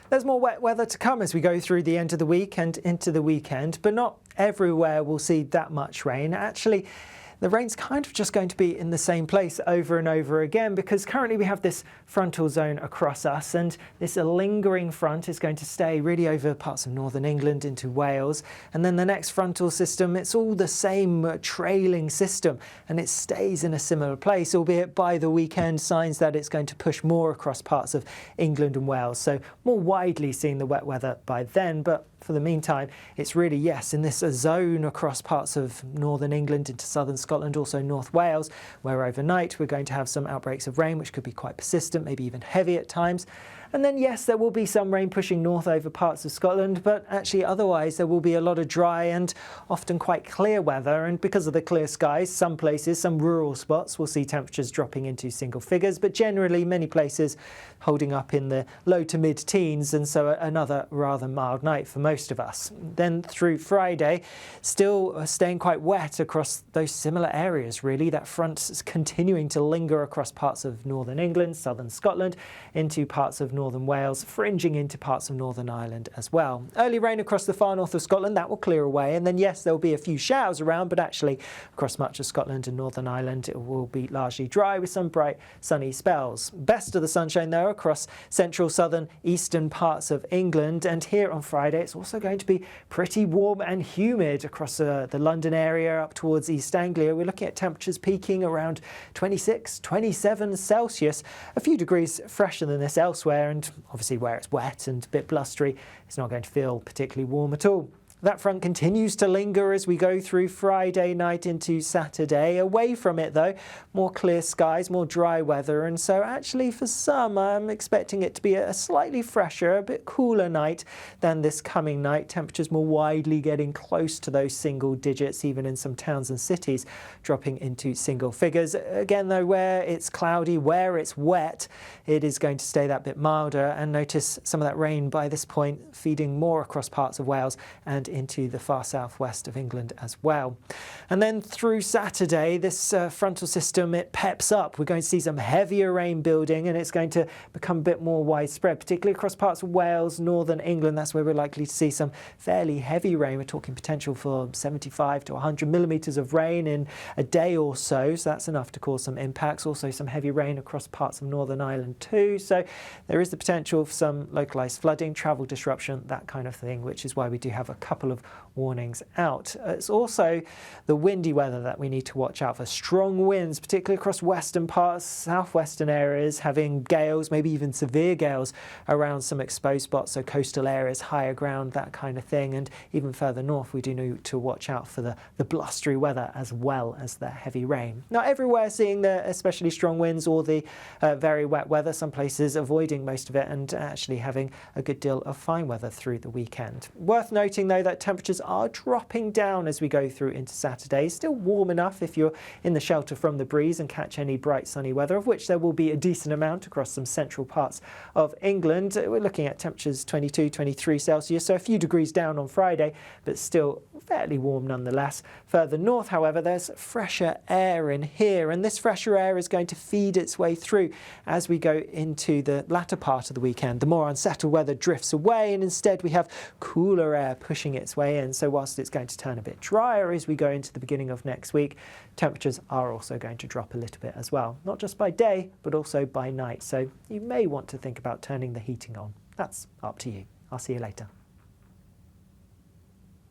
There's more wet weather to come as we go through the end of the week and into the weekend, but not everywhere will see that much rain. Actually, the rain's kind of just going to be in the same place over and over again, because currently we have this frontal zone across us, and this lingering front is going to stay really over parts of northern England into Wales. And then the next frontal system, it's all the same trailing system, and it stays in a similar place, albeit by the weekend signs that it's going to push more across parts of England and Wales. So more widely seeing the wet weather by then, but for the meantime, it's really, yes, in this zone across parts of northern England into southern Scotland, also North Wales, where overnight we're going to have some outbreaks of rain, which could be quite persistent, maybe even heavy at times. And then, yes, there will be some rain pushing north over parts of Scotland, but actually otherwise there will be a lot of dry and often quite clear weather. And because of the clear skies, some places, some rural spots, will see temperatures dropping into single figures, but generally many places holding up in the low to mid-teens, and so another rather mild night for most of us. Then through Friday, still staying quite wet across those similar areas, really. That front is continuing to linger across parts of northern England, southern Scotland, into parts of northern Wales, fringing into parts of Northern Ireland as well. Early rain across the far north of Scotland, that will clear away, and then yes, there will be a few showers around, but actually across much of Scotland and Northern Ireland it will be largely dry with some bright sunny spells. Best of the sunshine though across central, southern, eastern parts of England, and here on Friday it's also going to be pretty warm and humid across the London area up towards East Anglia. We're looking at temperatures peaking around 26, 27 Celsius, a few degrees fresher than this elsewhere, and obviously where it's wet and a bit blustery, it's not going to feel particularly warm at all. That front continues to linger as we go through Friday night into Saturday. Away from it though, more clear skies, more dry weather, and so actually for some I'm expecting it to be a slightly fresher, a bit cooler night than this coming night. Temperatures more widely getting close to those single digits, even in some towns and cities dropping into single figures. Again though, where it's cloudy, where it's wet, it is going to stay that bit milder, and notice some of that rain by this point feeding more across parts of Wales and into the far southwest of England as well. And then through Saturday, this frontal system, it peps up. We're going to see some heavier rain building, and it's going to become a bit more widespread, particularly across parts of Wales, northern England. That's where we're likely to see some fairly heavy rain. We're talking potential for 75 to 100 millimetres of rain in a day or so, so that's enough to cause some impacts. Also some heavy rain across parts of Northern Ireland too, so there is the potential for some localised flooding, travel disruption, that kind of thing, which is why we do have a couple of warnings out. It's also the windy weather that we need to watch out for. Strong winds, particularly across western parts, southwestern areas, having gales, maybe even severe gales around some exposed spots, so coastal areas, higher ground, that kind of thing. And even further north, we do need to watch out for the blustery weather as well as the heavy rain. Not everywhere seeing the especially strong winds or the very wet weather. Some places avoiding most of it and actually having a good deal of fine weather through the weekend. Worth noting though that temperatures are dropping down as we go through into Saturday. Still warm enough if you're in the shelter from the breeze and catch any bright sunny weather, of which there will be a decent amount across some central parts of England. We're looking at temperatures 22, 23 Celsius, so a few degrees down on Friday, but still fairly warm nonetheless. Further north, however, there's fresher air in here, and this fresher air is going to feed its way through as we go into the latter part of the weekend. The more unsettled weather drifts away, and instead we have cooler air pushing its way in. So whilst it's going to turn a bit drier as we go into the beginning of next week, temperatures are also going to drop a little bit as well. Not just by day, but also by night. So you may want to think about turning the heating on. That's up to you. I'll see you later.